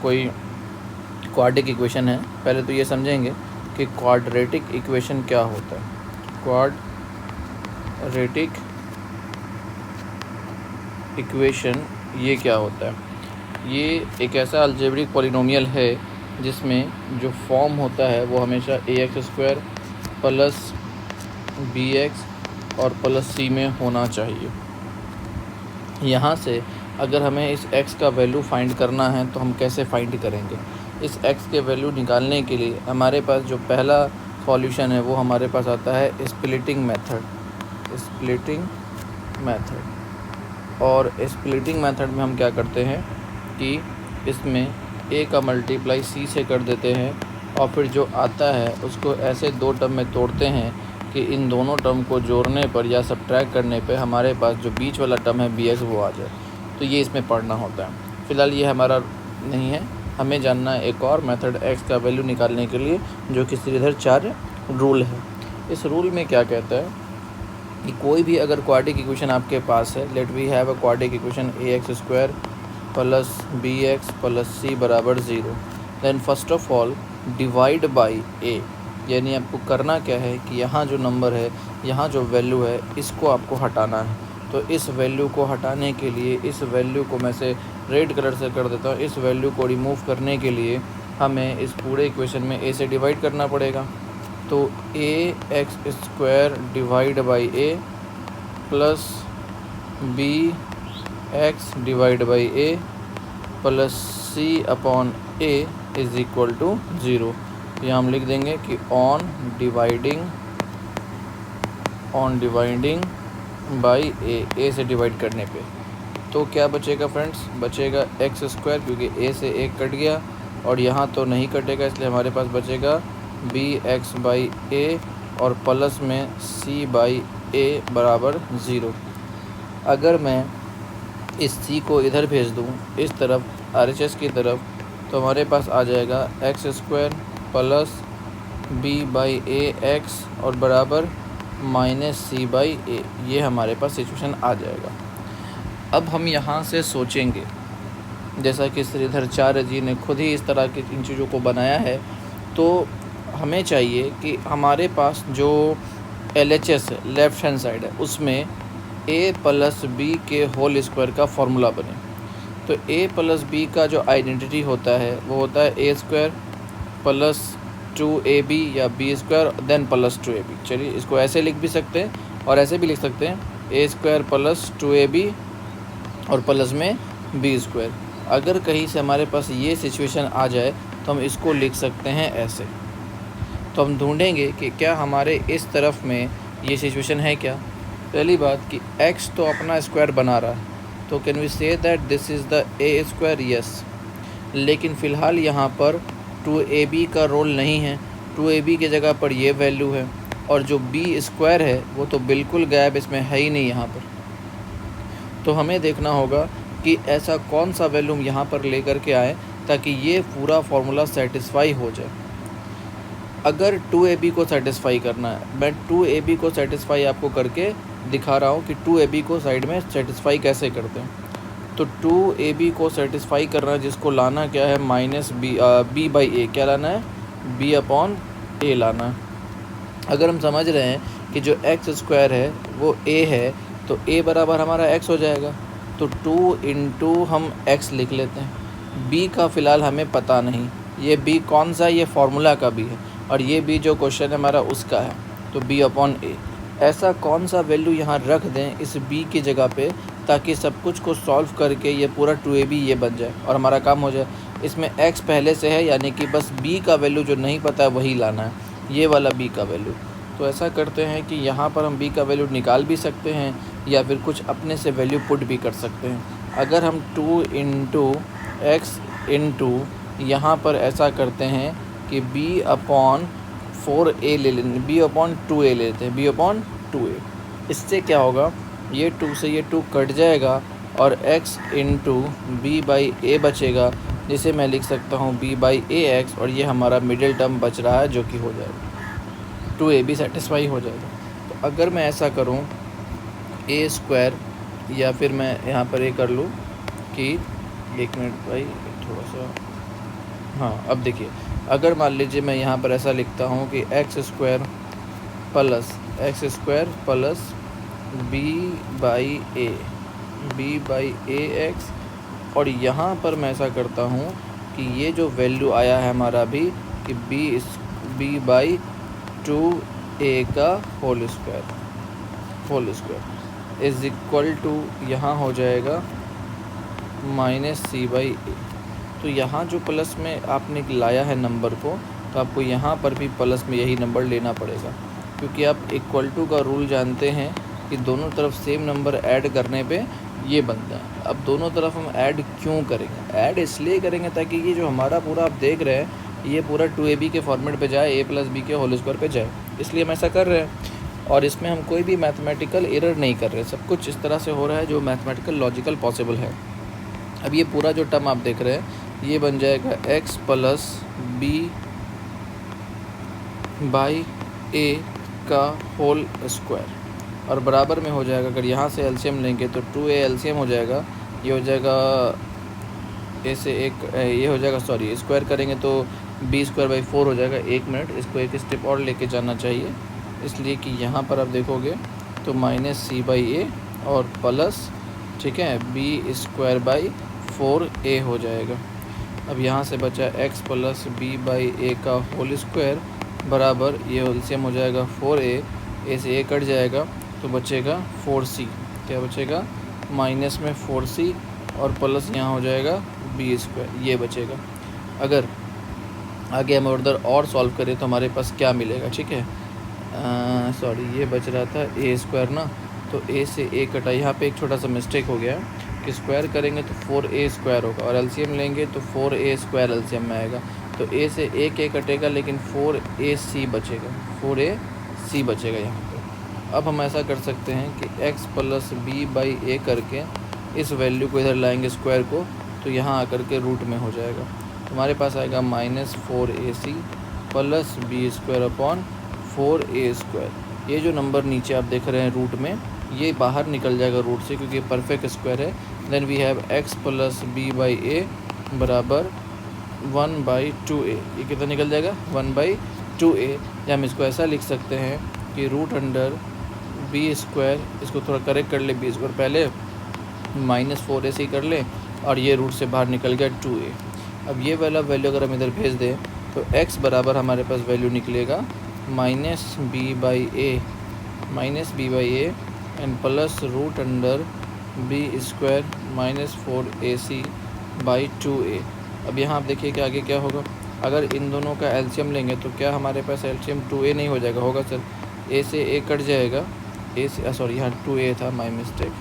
कोई quadratic equation है, पहले तो ये समझेंगे कि क्वाड्रेटिक इक्वेशन क्या होता है। क्वाड्रेटिक इक्वेशन ये क्या होता है? ये एक ऐसा अलजेब्रिक पॉलिनोमियल है जिसमें जो फॉर्म होता है वो हमेशा ax² प्लस bx और प्लस c में होना चाहिए। यहाँ से अगर हमें इस x का वैल्यू फाइंड करना है तो हम कैसे फाइंड करेंगे? इस x के वैल्यू निकालने के लिए हमारे पास जो पहला सॉल्यूशन है वो हमारे पास आता है स्प्लिटिंग मेथड। और स्प्लिटिंग मेथड में हम क्या करते हैं कि इसमें a का मल्टीप्लाई c से कर देते हैं और फिर जो आता है उसको ऐसे दो टर्म में तोड़ते हैं कि इन दोनों टर्म को जोड़ने पर या सब्ट्रैक्ट करने पे हमारे पास जो बीच वाला टर्म है bx वो आ जाए। तो ये इसमें पढ़ना होता है। फ़िलहाल ये हमारा नहीं है, हमें जानना है एक और मेथड x का वैल्यू निकालने के लिए जो कि श्रीधराचार्य रूल है। इस रूल में क्या कहता है कि कोई भी अगर क्वाड्रेटिक इक्वेशन आपके पास है, let we have a quadratic equation ax² plus bx plus c बराबर 0, then first of all divide by a, यानी आपको करना क्या है कि यहाँ जो नंबर है, यहाँ जो वैल्यू है, इसको आपको हटाना है। तो इस वैल्यू को हटाने के लिए इस वैल्यू को मैं से रेड कलर से कर देता हूँ। इस वैल्यू को रिमूव करने के लिए हमें इस पूरे इक्वेशन में a से डिवाइड करना पड़ेगा। तो ax² divide by a plus bx divide by a plus c upon a is equal to 0। यहाँ हम लिख देंगे कि ऑन डिवाइडिंग बाई a से डिवाइड करने पे तो क्या बचेगा फ्रेंड्स? बचेगा x² क्योंकि a से 1 कट गया और यहाँ तो नहीं कटेगा, इसलिए हमारे पास बचेगा bx बाई a और प्लस में c बाई a बराबर 0। अगर मैं इस c को इधर भेज दूँ इस तरफ RHS की तरफ तो हमारे पास आ जाएगा x² plus b by a x और बराबर माइनस c बाई a। ये हमारे पास सिचुएशन आ जाएगा। अब हम यहाँ से सोचेंगे, जैसा कि श्रीधराचार्य जी ने खुद ही इस तरह की इन चीज़ों को बनाया है, तो हमें चाहिए कि हमारे पास जो LHS है, लेफ़्ट हैंड साइड है, उसमें a प्लस b के होल स्क्वायर का फॉर्मूला बने। तो a प्लस b का जो आइडेंटिटी होता है वो होता है a² प्लस 2ab या b² देन प्लस 2ab। चलिए इसको ऐसे लिख भी सकते हैं और ऐसे भी लिख सकते हैं a² प्लस 2ab और प्लस में b²। अगर कहीं से हमारे पास ये सिचुएशन आ जाए तो हम इसको लिख सकते हैं ऐसे। तो हम ढूंढेंगे कि क्या हमारे इस तरफ में ये सिचुएशन है क्या। पहली बात कि x तो अपना स्क्वायर बना रहा है, तो can we say that this is the a²? Yes. लेकिन फ़िलहाल यहाँ पर 2ab का रोल नहीं है, 2ab की जगह पर ये वैल्यू है और जो b² है वो तो बिल्कुल गायब, इसमें है ही नहीं यहाँ पर। तो हमें देखना होगा कि ऐसा कौन सा वैल्यू हम यहाँ पर लेकर के आए ताकि ये पूरा फार्मूला सेटिस्फाई हो जाए। अगर 2ab को सेटिस्फाई करना है, मैं 2ab को सेटिस्फाई आपको करके दिखा रहा हूँ कि 2ab को साइड में सेटिस्फाई कैसे करते हैं। तो 2ab को सेटिस्फाई करना है, जिसको लाना क्या है माइनस b बाई a, क्या लाना है b अपॉन a लाना है। अगर हम समझ रहे हैं कि जो x² है वो a है तो a बराबर हमारा x हो जाएगा। तो 2 इंटू हम x लिख लेते हैं। b का फ़िलहाल हमें पता नहीं, ये b कौन सा, ये फार्मूला का b है और ये b जो क्वेश्चन है हमारा उसका है, तो b अपॉन a। ऐसा कौन सा वैल्यू यहाँ रख दें इस b की जगह पे ताकि सब कुछ को सॉल्व करके ये पूरा 2ab ये बन जाए और हमारा काम हो जाए। इसमें x पहले से है, यानी कि बस b का वैल्यू जो नहीं पता है वही लाना है, ये वाला b का वैल्यू। तो ऐसा करते हैं कि यहाँ पर हम b का वैल्यू निकाल भी सकते हैं या फिर कुछ अपने से वैल्यू पुट भी कर सकते हैं। अगर हम 2 इंटू x इंटू यहाँ पर ऐसा करते हैं कि b अपॉन 4a ले लेंगे, b अपॉन 2a ले लेते हैं, b अपॉन 2a। इससे क्या होगा, ये 2 से ये 2 कट जाएगा और x into b by a बचेगा, जिसे मैं लिख सकता हूँ b बाई ax और ये हमारा मिडिल टर्म बच रहा है जो कि हो जाएगा 2ab सेटिस्फाई हो जाएगा। तो अगर मैं ऐसा करूँ a² या फिर मैं यहाँ पर ये कर लूँ कि 1 मिनट भाई थोड़ा सा हाँ, अब देखिए, अगर मान लीजिए मैं यहाँ पर ऐसा लिखता हूँ कि X square plus B by A X, और यहाँ पर मैं ऐसा करता हूँ कि ये जो वैल्यू आया है हमारा अभी कि बी बाई 2a का whole square is equal to यहाँ हो जाएगा माइनस सी बाई ए। तो यहाँ जो प्लस में आपने लाया है नंबर को, तो आपको यहाँ पर भी प्लस में यही नंबर लेना पड़ेगा, क्योंकि आप इक्वल टू का रूल जानते हैं कि दोनों तरफ सेम नंबर ऐड करने पे ये बनता है। अब दोनों तरफ हम ऐड क्यों करेंगे? ऐड इसलिए करेंगे ताकि ये जो हमारा पूरा आप देख रहे हैं ये पूरा 2ab के फॉर्मेट पे जाए, a प्लस बी के होल स्क्वायर पे जाए, इसलिए हम ऐसा कर रहे हैं। और इसमें हम कोई भी मैथमेटिकल एरर नहीं कर रहे, सब कुछ इस तरह से हो रहा है जो मैथमेटिकल लॉजिकल पॉसिबल है। अब ये पूरा जो टर्म आप देख रहे हैं ये बन जाएगा x प्लस बी बाई ए का होल स्क्वायर, और बराबर में हो जाएगा, अगर यहाँ से एलसीएम लेंगे तो 2a एलसीएम हो जाएगा, ये हो जाएगा ए से एक, ये हो जाएगा, सॉरी स्क्वायर करेंगे तो बी स्क्वायर बाई 4 हो जाएगा। 1 मिनट, इसको एक स्टेप और लेके जाना चाहिए, इसलिए कि यहाँ पर आप देखोगे तो माइनस सी बाई ए और प्लस, ठीक है, बी स्क्वायर बाई 4a हो जाएगा। अब यहाँ से बचा x प्लस बी बाई ए का होल स्क्वायर बराबर, ये एलसीएम हो जाएगा 4a, ए से a कट जाएगा तो बचेगा 4c, क्या बचेगा माइनस में 4c और प्लस यहाँ हो जाएगा बी स्क्वायर, ये बचेगा। अगर आगे हम उधर और सॉल्व करें तो हमारे पास क्या मिलेगा, ठीक है, सॉरी ये बच रहा था ए स्क्वायर ना, तो a से a कटा, यहाँ पे एक छोटा सा मिस्टेक हो गया कि स्क्वायर करेंगे तो 4a स्क्वायर होगा, और एलसीएम लेंगे तो 4a स्क्वायर एलसीएम में आएगा, तो a से एक a कटेगा लेकिन 4ac बचेगा यहाँ पे। अब हम ऐसा कर सकते हैं कि x प्लस बी बाई ए करके इस वैल्यू को इधर लाएंगे स्क्वायर को, तो यहाँ आकर के रूट में हो जाएगा, तो हमारे पास आएगा minus 4ac plus B square upon 4a square. ये जो नंबर नीचे आप देख रहे हैं रूट में, ये बाहर निकल जाएगा रूट से क्योंकि परफेक्ट स्क्वायर है। Then we have x plus B by A बराबर 1/2a, ये कितना निकल जाएगा 1/2a, या हम इसको ऐसा लिख सकते हैं कि रूट अंडर बी स्क्वायर, इसको थोड़ा करेक्ट कर ले, बी स्क्वायर पहले माइनस 4ac कर ले और ये रूट से बाहर निकल गया 2a। अब ये वाला वैल्यू अगर हम इधर भेज दें तो x बराबर हमारे पास वैल्यू निकलेगा minus B by A and plus root under B square minus 4ac by 2a। अब यहाँ आप देखिए कि आगे क्या होगा, अगर इन दोनों का एलसीएम लेंगे तो क्या हमारे पास एलसीएम 2a नहीं हो जाएगा, होगा सर, a से a कट जाएगा, a से सॉरी यहाँ 2a था, माई मिस्टेक,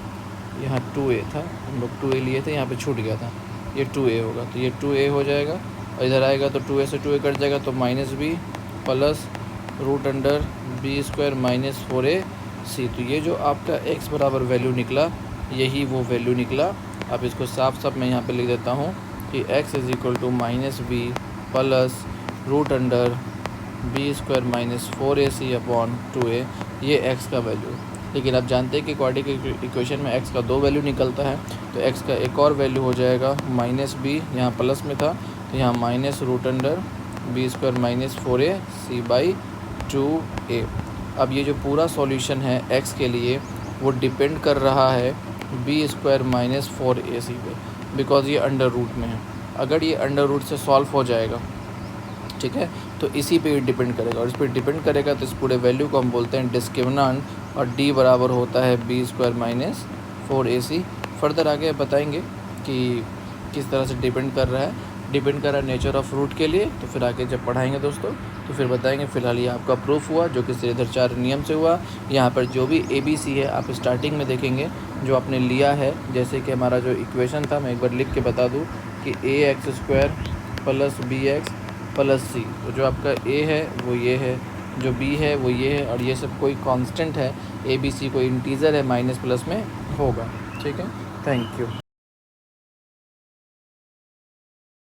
यहाँ 2a था, हम लोग 2a लिए थे, यहाँ पे छूट गया था, ये 2a होगा, तो ये 2a हो जाएगा, और इधर आएगा तो 2a से 2a कट जाएगा, तो minus B plus root under B square minus 4ac। तो ये जो आपका x बराबर वैल्यू निकला यही वो वैल्यू निकला। अब इसको साफ साफ मैं यहाँ पे लिख देता हूँ कि x is equal to minus B plus root under B square minus 4ac upon 2a, ये x का वैल्यू। लेकिन आप जानते हैं कि क्वाड्रेटिक इक्वेशन में x का 2 वैल्यू निकलता है, तो x का एक और वैल्यू हो जाएगा माइनस बी, यहाँ प्लस में था तो यहाँ minus root under B square minus 4ac by 2a। अब ये जो पूरा सॉल्यूशन है x के लिए वो डिपेंड कर रहा है बी स्क्वायर माइनस 4ac पे, बिकॉज ये अंडर रूट में है। अगर ये अंडर रूट से सॉल्व हो जाएगा, ठीक है, तो इसी पे डिपेंड करेगा, और इस पर डिपेंड करेगा तो इस पूरे वैल्यू को हम बोलते हैं डिस्क्रिमिनेंट, और d बराबर होता है B square minus 4ac। Further आगे बताएंगे कि किस तरह से डिपेंड कर रहा है, डिपेंड कर रहा है नेचर ऑफ रूट के लिए, तो फिर आगे जब पढ़ाएंगे दोस्तों तो फिर बताएंगे। फ़िलहाल ये आपका प्रूफ हुआ जो कि श्रीधर 4 नियम से हुआ। यहाँ पर जो भी ABC है आप स्टार्टिंग में देखेंगे जो आपने लिया है, जैसे कि हमारा जो इक्वेशन था, मैं एक बार लिख के बता दूँ कि ax square plus bx plus c, तो जो आपका a है वो ये है, जो b है वो ये है, और ये सब कोई कांस्टेंट है, ABC कोई इंटीजर है, माइनस प्लस में होगा, ठीक है। Thank you.